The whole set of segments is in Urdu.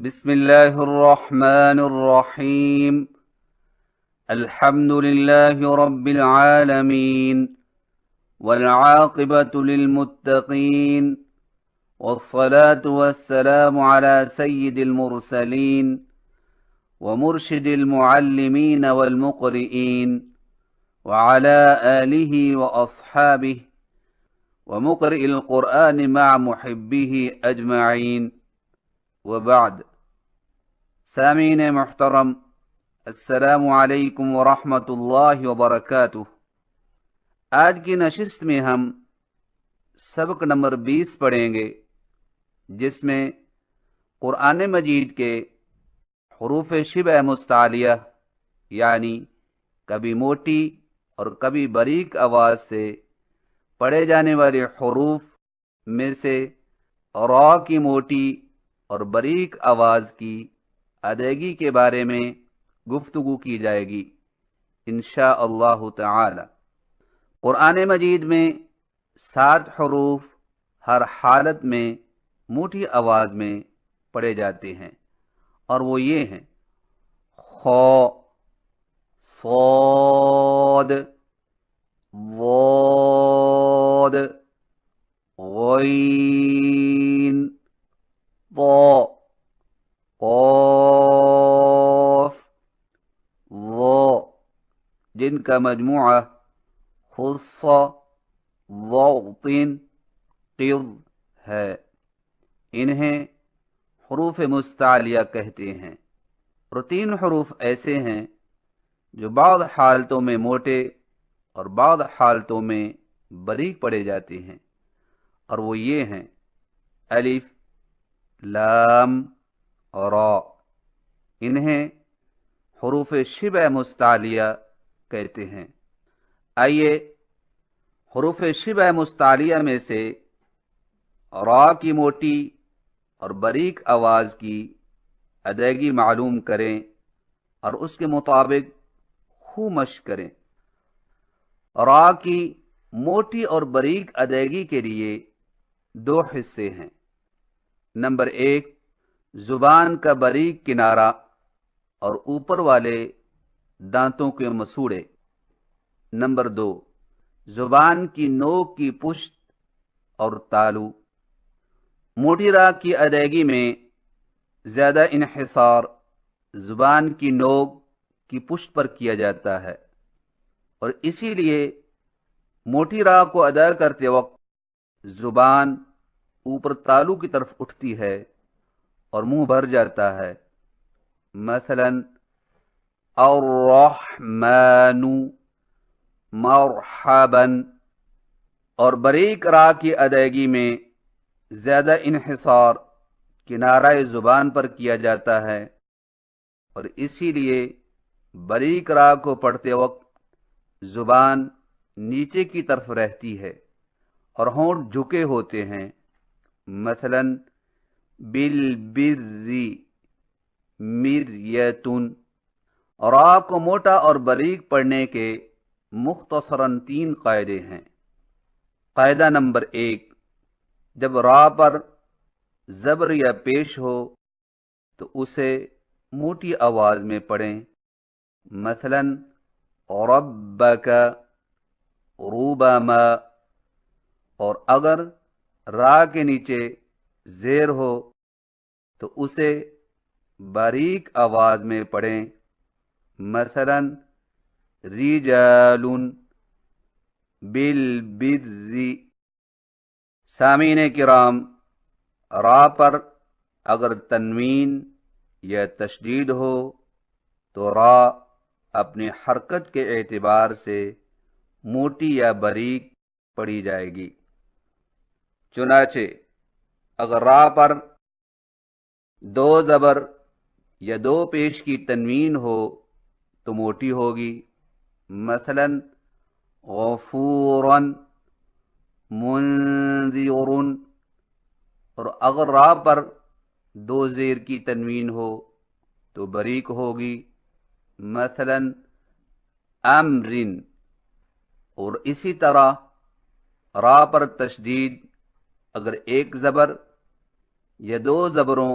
بسم الله الرحمن الرحيم. الحمد لله رب العالمين، والعاقبة للمتقين، والصلاة والسلام على سيد المرسلين ومرشد المعلمين والمقرئين، وعلى آله وأصحابه ومقرئ القرآن مع محبه أجمعين، وبعد. سامعین محترم، السلام علیکم ورحمۃ اللہ وبرکاتہ۔ آج کی نشست میں ہم سبق نمبر 20 پڑھیں گے، جس میں قرآن مجید کے حروف شبہ مستعلیہ یعنی کبھی موٹی اور کبھی باریک آواز سے پڑھے جانے والے حروف میں سے را کی موٹی اور باریک آواز کی ادائیگی کے بارے میں گفتگو کی جائے گی انشاءاللہ تعالی۔ قرآن مجید میں 7 حروف ہر حالت میں موٹی آواز میں پڑھے جاتے ہیں، اور وہ یہ ہیں: خا، صاد، ضاد، غین، طا، قاف، ظا، جن کا مجموعہ خص، ضغط، قض ہے۔ انہیں حروف مستعلیہ کہتے ہیں، اور 3 حروف ایسے ہیں جو بعض حالتوں میں موٹے اور بعض حالتوں میں باریک پڑھے جاتے ہیں، اور وہ یہ ہیں: الف، لام اور را۔ انہیں حروف شبہ مستعلیہ کہتے ہیں۔ آئیے حروف شبہ مستعلیہ میں سے را کی موٹی اور باریک آواز کی ادائیگی معلوم کریں اور اس کے مطابق خوب مشق کریں۔ را کی موٹی اور باریک ادائیگی کے لیے 2 حصے ہیں۔ نمبر 1، زبان کا باریک کنارہ اور اوپر والے دانتوں کے مسوڑے۔ نمبر 2، زبان کی نوک کی پشت اور تالو۔ موٹی را کی ادائیگی میں زیادہ انحصار زبان کی نوک کی پشت پر کیا جاتا ہے، اور اسی لیے موٹی را کو ادا کرتے وقت زبان اوپر تالو کی طرف اٹھتی ہے اور منہ بھر جاتا ہے۔ مثلا الرحمن، مرحبا۔ اور باریک را کی ادائیگی میں زیادہ انحصار کنارہ زبان پر کیا جاتا ہے، اور اسی لیے باریک را کو پڑھتے وقت زبان نیچے کی طرف رہتی ہے اور ہونٹ جھکے ہوتے ہیں۔ مثلا بالبر، مریتن۔ را کو موٹا اور باریک پڑھنے کے مختصراً 3 قاعدے ہیں۔ قاعدہ نمبر 1، جب را پر زبر یا پیش ہو تو اسے موٹی آواز میں پڑھیں۔ مثلا ربک، ربما۔ اور اگر را کے نیچے زیر ہو تو اسے باریک آواز میں پڑھیں۔ مثلا رجال، بالبر۔ سامعین کرام، را پر اگر تنوین یا تشدید ہو تو را اپنی حرکت کے اعتبار سے موٹی یا باریک پڑھی جائے گی۔ چنانچہ اگر را پر 2 زبر یا 2 پیش کی تنوین ہو تو موٹی ہوگی۔ مثلا غفورا، منذر۔ اور اگر را پر 2 زیر کی تنوین ہو تو باریک ہوگی۔ مثلا امر۔ اور اسی طرح را پر تشدید اگر 1 زبر یا 2 زبروں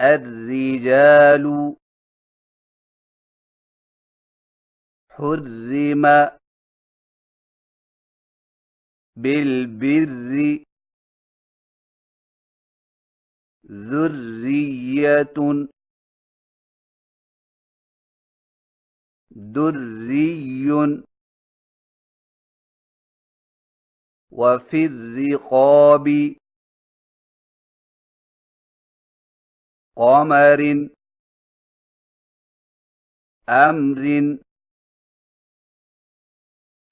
الرجال حرم بالبر ذرية دري وفي الرقاب قمر أمر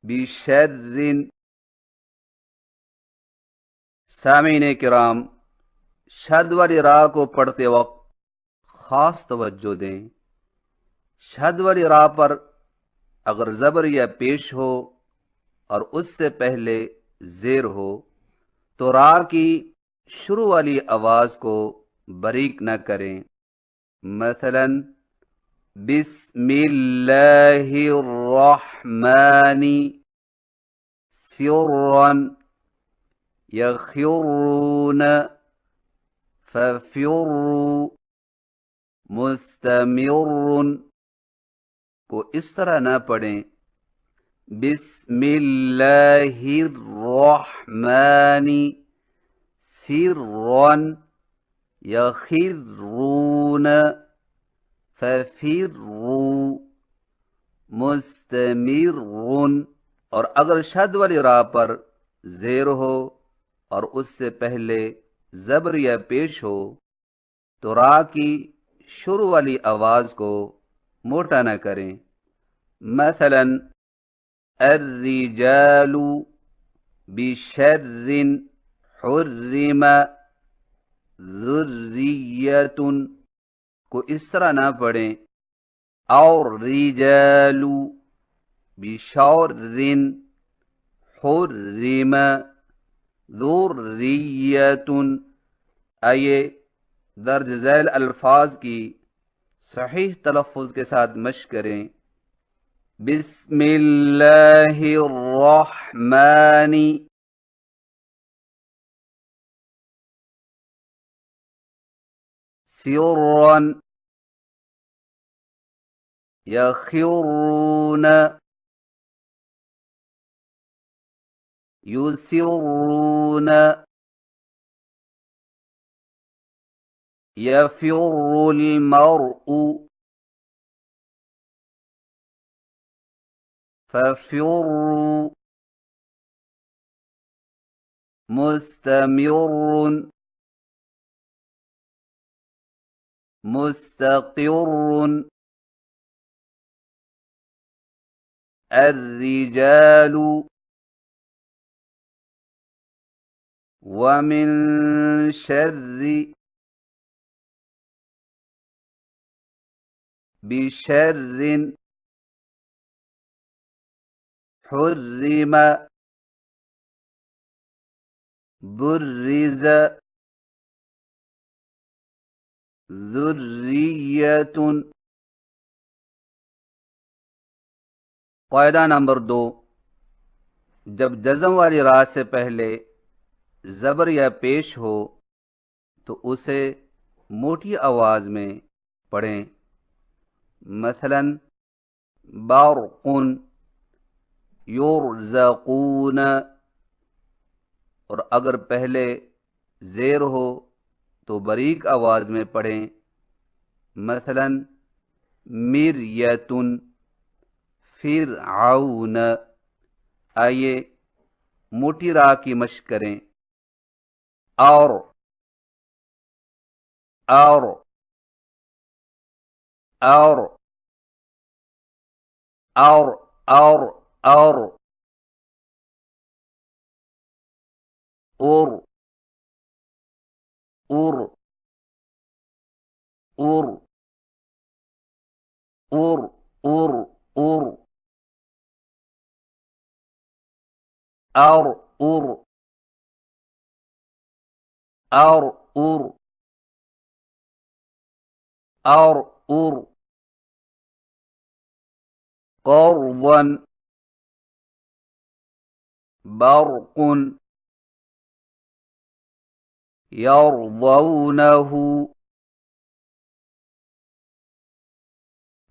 بشر. سامعین کرام، شد والی راہ کو پڑھتے وقت خاص توجہ دیں. شد والی راہ پر اگر زبر یا پیش ہو اور اس سے پہلے زیر ہو تو راہ کی شروع والی آواز کو باریک نہ کریں. مثلا بسم اللہ الرحمن سرا یخرون ففروا مستمر کو اس طرح نہ پڑھیں. بسم اللہ الرحمن سرا یخرون ففروا مستمر. اور اگر شد والی راہ پر زیر ہو اور اس سے پہلے زبر یا پیش ہو تو راہ کی شروع والی آواز کو موٹا نہ کریں. مثلا الرجال بشر حرم ذریۃ کو اس طرح نہ پڑھیں. اور رجال بشر حرم ذریۃ. آئیے درج ذیل الفاظ کی صحیح تلفظ کے ساتھ مشق کریں. بسم اللہ الرحمن سرا یخرون یسرون یفر المرء ففروا مستمر مستقر. الرجال ومن شر بشر حرم برز ذریۃ. قاعدہ نمبر 2، جب جزم والی راہ سے پہلے زبر یا پیش ہو تو اسے موٹی آواز میں پڑھیں. مثلا برق یرزقون، اور اگر پہلے زیر ہو تو باریک آواز میں پڑھیں. مثلا مریۃ فرعون. آئیے موٹی راہ کی مشق کریں. اور اور اور اور اور اور اور اور اور اور اور اور اور اور اور اور اور قرضا برق یرضونه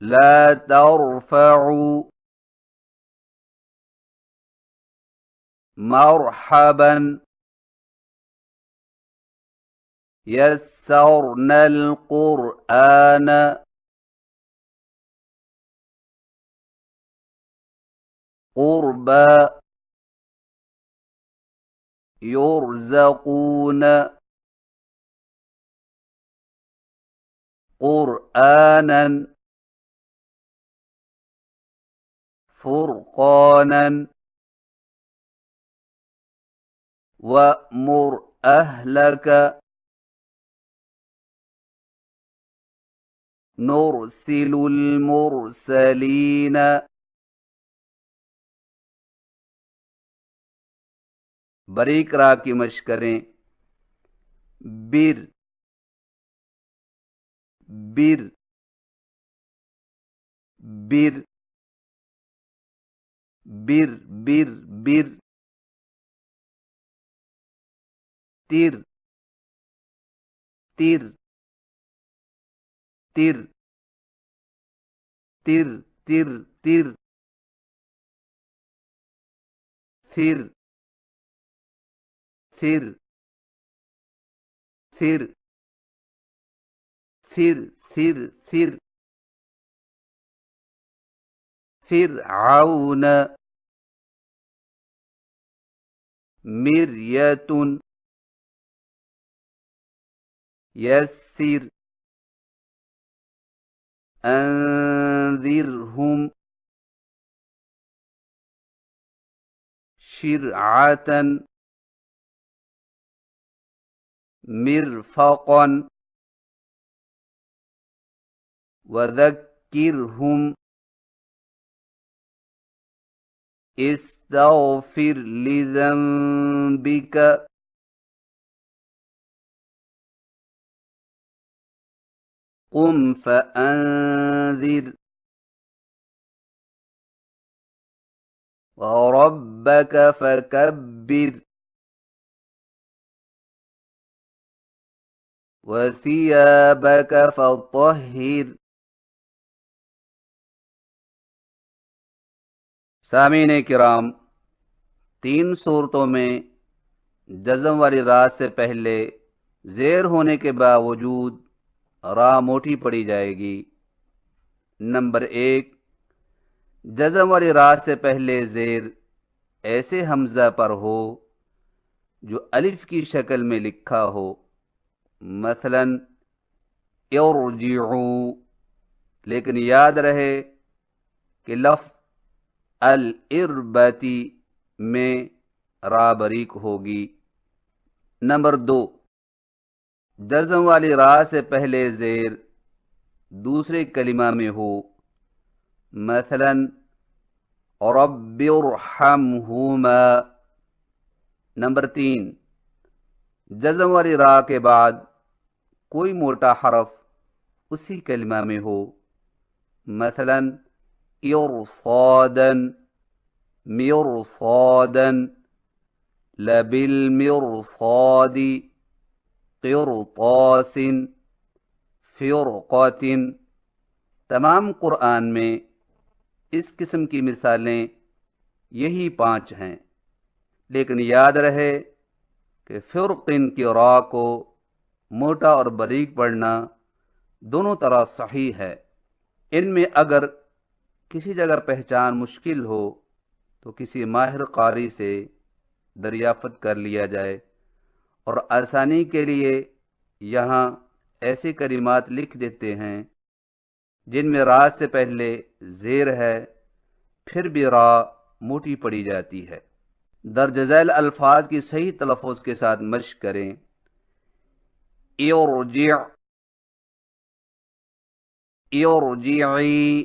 لا ترفعوا مرحبا يسرنا القرآن قربا يرزقون قرآنا فرقانا وأمر أهلك نرسل المرسلين بریک را کی مشق کریں بر بر بر بر بر بر تیر تیر تیر تیر تیر تیر تھر تھر تھر تھر تھر تھر فرعون مریة يسر أنذرهم شرعة مرفقا وذكرهم استغفر لذنبك قم فأنذر وربك فكبر وثيابك فطهر. سامعین کرام، 3 صورتوں میں جزم والی را سے پہلے زیر ہونے کے باوجود را موٹی پڑی جائے گی. نمبر 1، جزم والی را سے پہلے زیر ایسے حمزہ پر ہو جو الف کی شکل میں لکھا ہو، مثلا ارجعوا، لیکن یاد رہے کہ لفظ الاربتی میں را بریک ہوگی. نمبر 2، جزم والی را سے پہلے زیر دوسرے کلمہ میں ہو، مثلا رب ارحمہما. نمبر 3، جزم والی را کے بعد کوئی موٹا حرف اسی کلمہ میں ہو، مثلا ارصادا مرصادا لبالمرصاد قرطاس فرقات. تمام قرآن میں اس قسم کی مثالیں یہی 5 ہیں، لیکن یاد رہے کہ فرقن کی را کو موٹا اور باریک پڑھنا دونوں طرح صحیح ہے. ان میں اگر کسی جگہ پہچان مشکل ہو تو کسی ماہر قاری سے دریافت کر لیا جائے، اور آسانی کے لیے یہاں ایسے کلمات لکھ دیتے ہیں جن میں را سے پہلے زیر ہے پھر بھی را موٹی پڑی جاتی ہے. درج ذیل الفاظ کی صحیح تلفظ کے ساتھ مشق کریں. ارجع، ارجعی،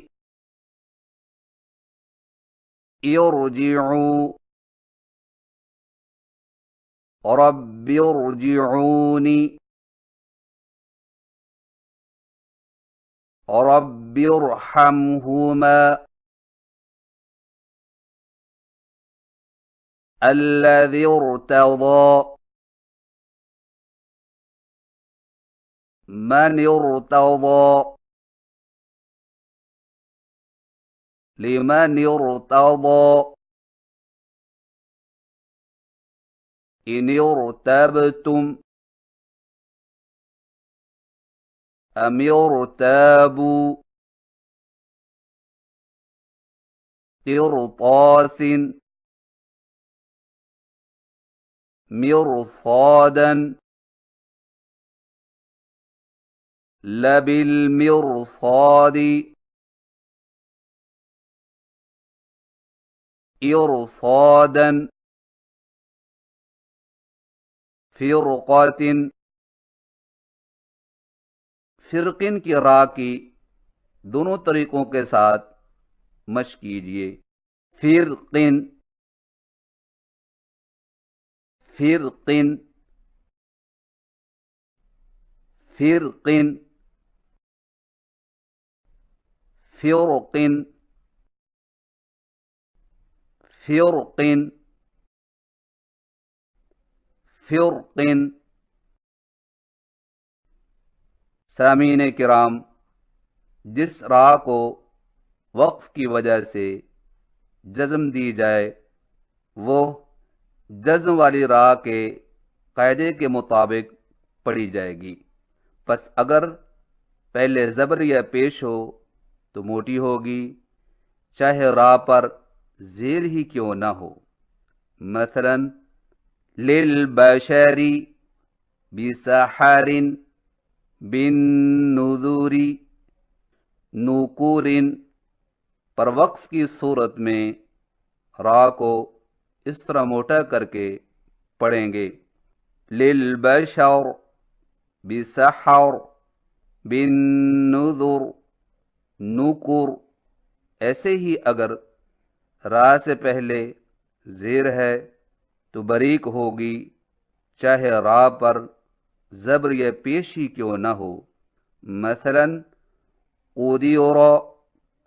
ارجعوا، رب ارجعونی، رب ارحمہما، الذی ارتضى، من ارتضى. لمن ارتضى إن ارتبتم أم ارتابوا قرطاس مرصادا لبالمرصاد إرصادا فرقة فرقن کی را کی دونوں طریقوں کے ساتھ مشق کیجیے. فرقن فرقن فرقن فرقن فرقن فرقن. سامعین کرام، جس را کو وقف کی وجہ سے جزم دی جائے وہ جزم والی را کے قاعدے کے مطابق پڑھی جائے گی. پس اگر پہلے زبر یا پیش ہو تو موٹی ہوگی، چاہے را پر زیر ہی کیوں نہ ہو. مثلا للبشری بسحر بالنذور نکور. پر وقف کی صورت میں را کو اس طرح موٹا کر کے پڑھیں گے. للبشر بسحر بالنذر نکور. ایسے ہی اگر را سے پہلے زیر ہے تو باریک ہوگی، چاہے را پر زبر یا پیش ہی کیوں نہ ہو. مثلا قدر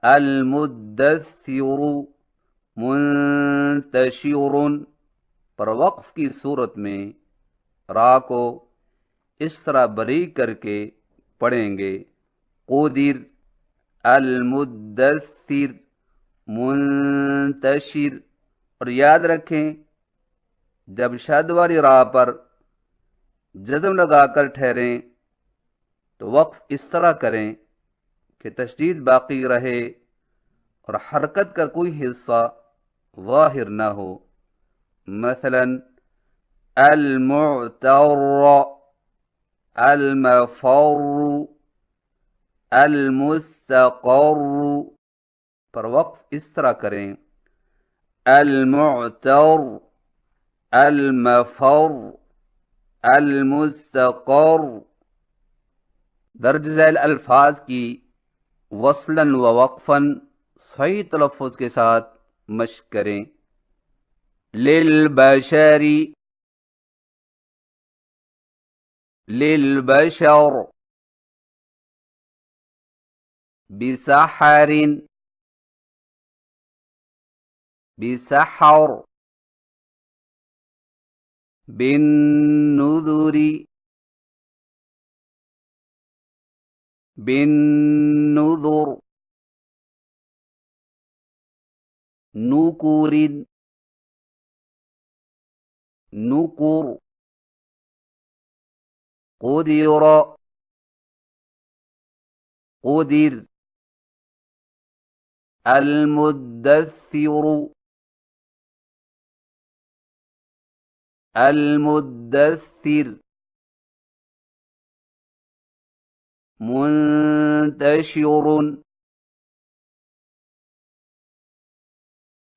المدثر منتشر. پر وقف کی صورت میں را کو اس طرح باریک کر کے پڑھیں گے. قدر المدثر منتشر. اور یاد رکھیں جب شد والی را پر جزم لگا کر ٹھہریں تو وقف اس طرح کریں کہ تشدید باقی رہے اور حرکت کا کوئی حصہ ظاہر نہ ہو. مثلا المعتر المفر المستقر. پر وقف اس طرح کریں المعتر المفر المستقر. درج ذیل الفاظ کی وصلاً و وقفاً صحیح تلفظ کے ساتھ مشق کریں. للبشری للبشر بسحر بسحر بالنذر بالنذر نکور نکور. قدر قدر المدثر المدثر منتشر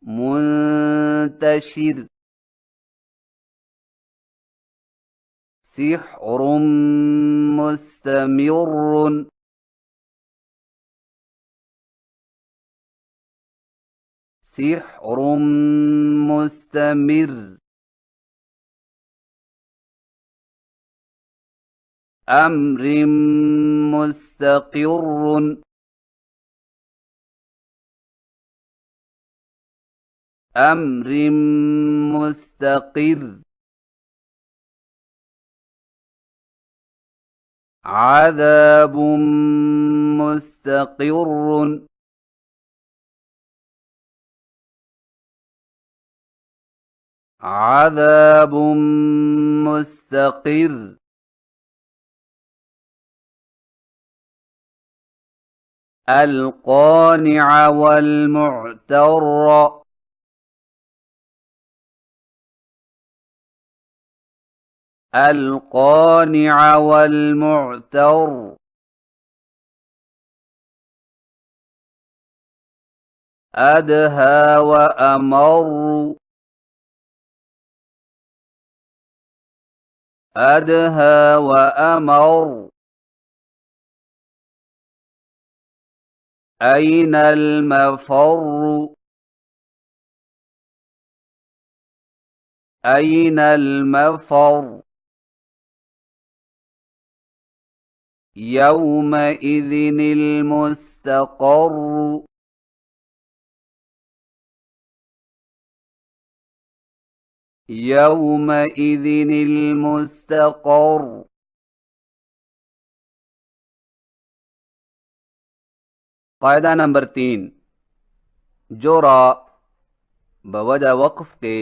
منتشر. سحر مستمر سحر مستمر. أمر مستقر أمر مستقر. عذاب مستقر عذاب مستقر. القانع والمعتر. القانع والمعتر. أدهى وأمر. أدهى وأمر. أين المفر. أين المفر. يومئذ المستقر. يومئذ المستقر. قاعدہ نمبر 3، جو را بوجہ وقف کے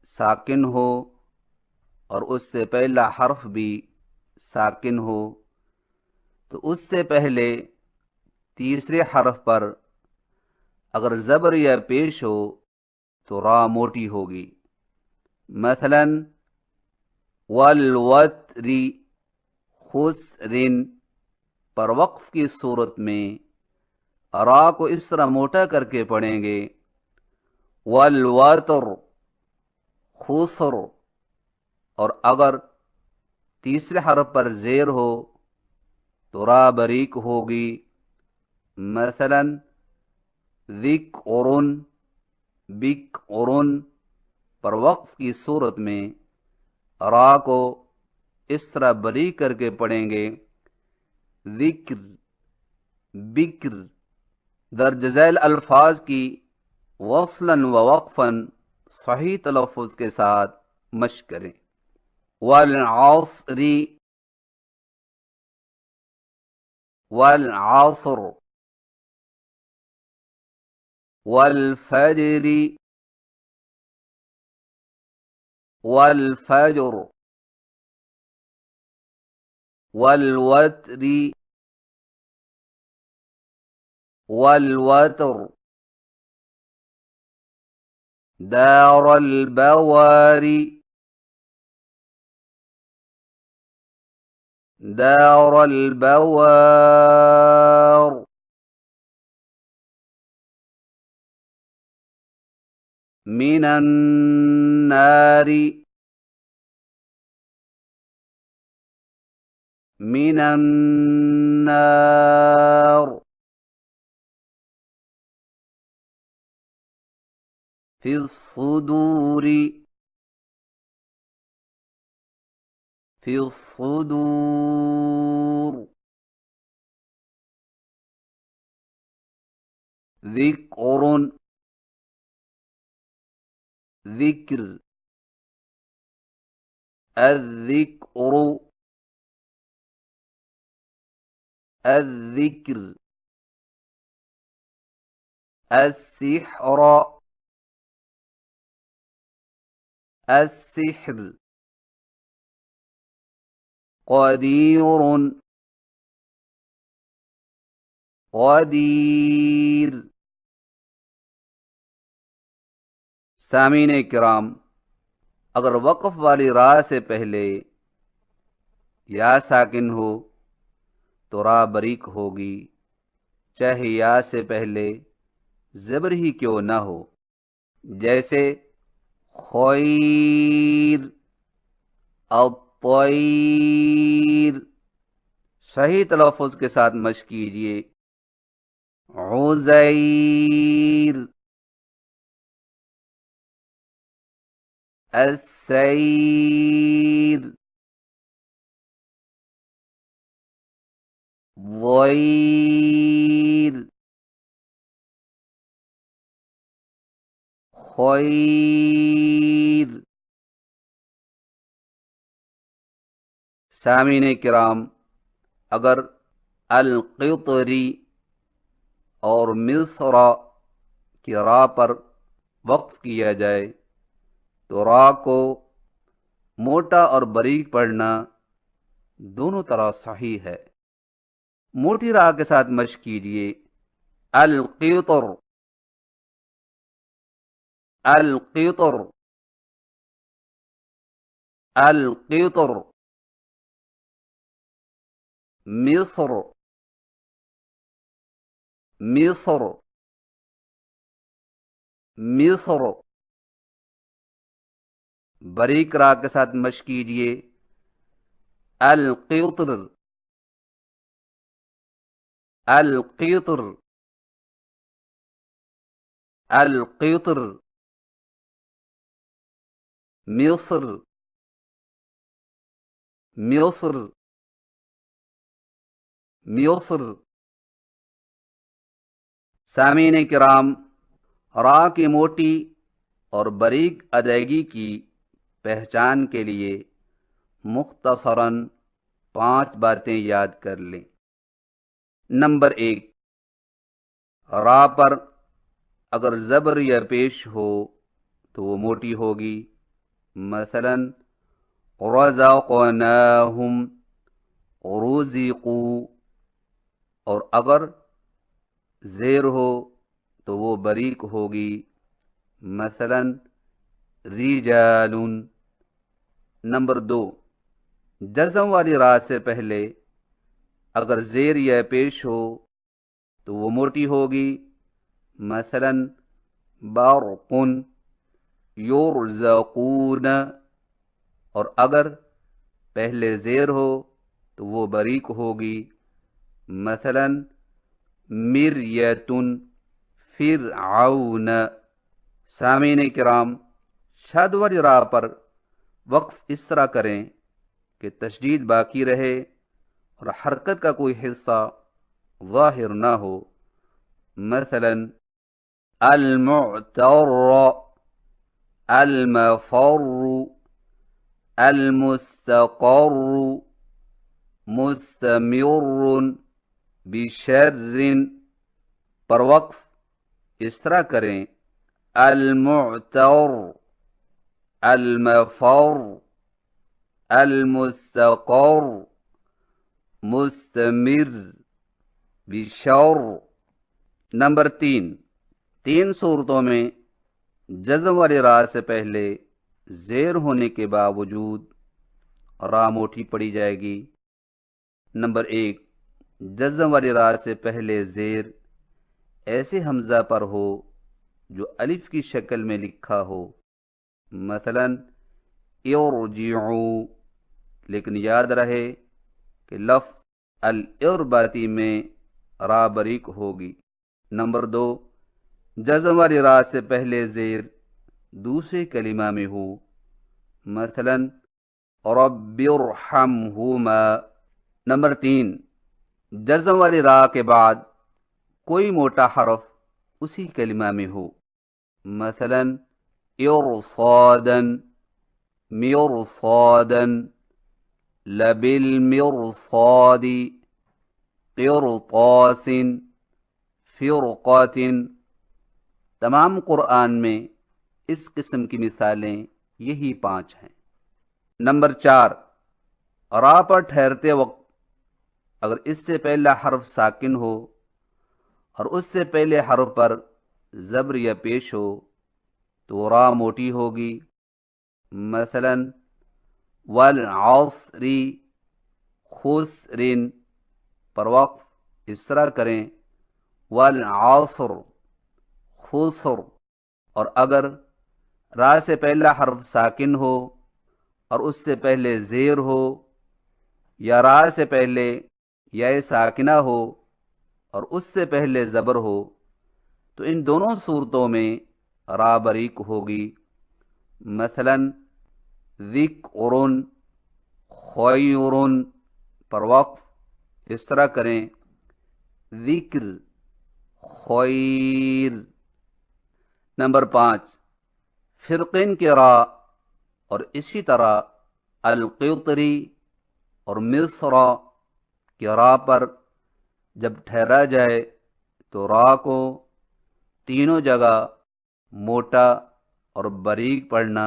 ساکن ہو اور اس سے پہلا حرف بھی ساکن ہو تو اس سے پہلے تیسرے حرف پر اگر زبر یا پیش ہو تو را موٹی ہوگی. مثلا والوتری خسرن پر وقف کی صورت میں را کو اس طرح موٹا کر کے پڑھیں گے والوتر خسر، اور اگر تیسرے حرف پر زیر ہو تو را بریک ہوگی. مثلا ذکرن بکرن پر وقف کی صورت میں را کو اس طرح بریک کر کے پڑھیں گے ذکر بکر. درج ذیل الفاظ کی وصلاً و وقفاً صحیح تلفظ کے ساتھ مشق کریں. والعصر والعصر والفجر والفجر والوتر والوتر دار البوار دار البوار من النار من النار في الصدور في الصدور ذكر ذكر الذكر الذكر السحر السحر قدير قدير. سامعین کرام، اگر وقف والی را سے پہلے یا ساکن ہو تو را بریک ہوگی، چاہے یا سے پہلے زبر ہی کیوں نہ ہو. جیسے خیر الطیر. صحیح تلفظ کے ساتھ مشق کیجیے. عزیر السیر ضیر خیر. سامعین کرام، اگر القطری اور مصر کی را پر وقف کیا جائے تو تو را کو موٹا اور باریک پڑھنا دونوں طرح صحیح ہے۔ موٹی را کے ساتھ مشق کیجیے، القطر، القطر، القطر، مصر، مصر، مصر۔ باریک را کے ساتھ مشق کیجیے، القطر، القطر، القطر، مصر، مصر، مصر۔ سامعین کرام، را کی موٹی اور باریک ادائیگی کی پہچان کے لیے مختصراً 5 باتیں یاد کر لیں۔ نمبر 1، را پر اگر زبر یا پیش ہو تو وہ موٹی ہوگی، مثلا رزقناہم، رزقوا، اور اگر زیر ہو تو وہ باریک ہوگی، مثلا رجال۔ نمبر 2، جزم والی را سے پہلے اگر زیر یا پیش ہو تو وہ موٹی ہوگی، مثلا برق، یرزقون، اور اگر پہلے زیر ہو تو وہ باریک ہوگی، مثلا مریۃ، فرعون۔ سامعین کرام، شد والی را پر وقف اس طرح کریں کہ تشدید باقی رہے اور حرکت کا کوئی حصہ ظاہر نہ ہو، مثلا المعتر، المفر، المستقر، مستمر، بشر۔ پر وقف اس طرح کریں، المعتر، المفر، المستقر، مستمر، بشر۔ نمبر 3 صورتوں میں جزم والی را سے پہلے زیر ہونے کے باوجود را موٹی پڑی جائے گی۔ نمبر 1، جزم والی را سے پہلے زیر ایسے حمزہ پر ہو جو الف کی شکل میں لکھا ہو، مثلا ارجعوا، لیکن یاد رہے کہ لفظ الارباتی میں را باریک ہوگی۔ نمبر 2، جزم والی را سے پہلے زیر دوسرے کلمہ میں ہو، مثلا رب ارحمہما۔ نمبر 3، جزم والی را کے بعد کوئی موٹا حرف اسی کلمہ میں ہو، مثلا ارصادا، مرصادا، لبالمرصاد، قرطاس، فرقات۔ تمام قرآن میں اس قسم کی مثالیں یہی 5 ہیں۔ نمبر 4، را پر ٹھہرتے وقت اگر اس سے پہلا حرف ساکن ہو اور اس سے پہلے حرف پر زبر یا پیش ہو تو را موٹی ہوگی، مثلا والعصر، خسر۔ پر وقف اس طرح کریں، والعصر، خسر۔ اور اگر را سے پہلا حرف ساکن ہو اور اس سے پہلے زیر ہو، یا را سے پہلے یا ساکنہ ہو اور اس سے پہلے زبر ہو، تو ان دونوں صورتوں میں را باریک ہوگی، مثلا ذکر، خیر۔ پر وقف اس طرح کریں، ذکر، خیر۔ نمبر 5، فرقین کے را اور اسی طرح القطری اور مصر کے را پر جب ٹھہرا جائے تو را کو تینوں جگہ موٹا اور باریک پڑھنا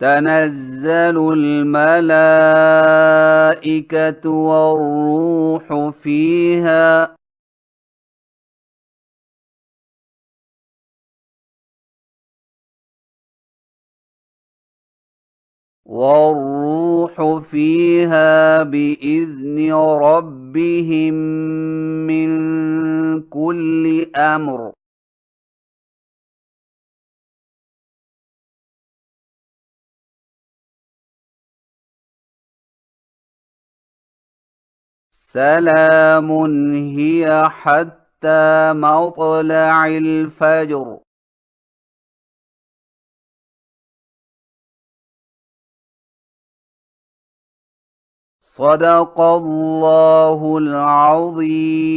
تنزل الملائكة والروح فيها بإذن ربهم من كل أمر. سلام هي حتى مطلع الفجر. صدق الله العظيم.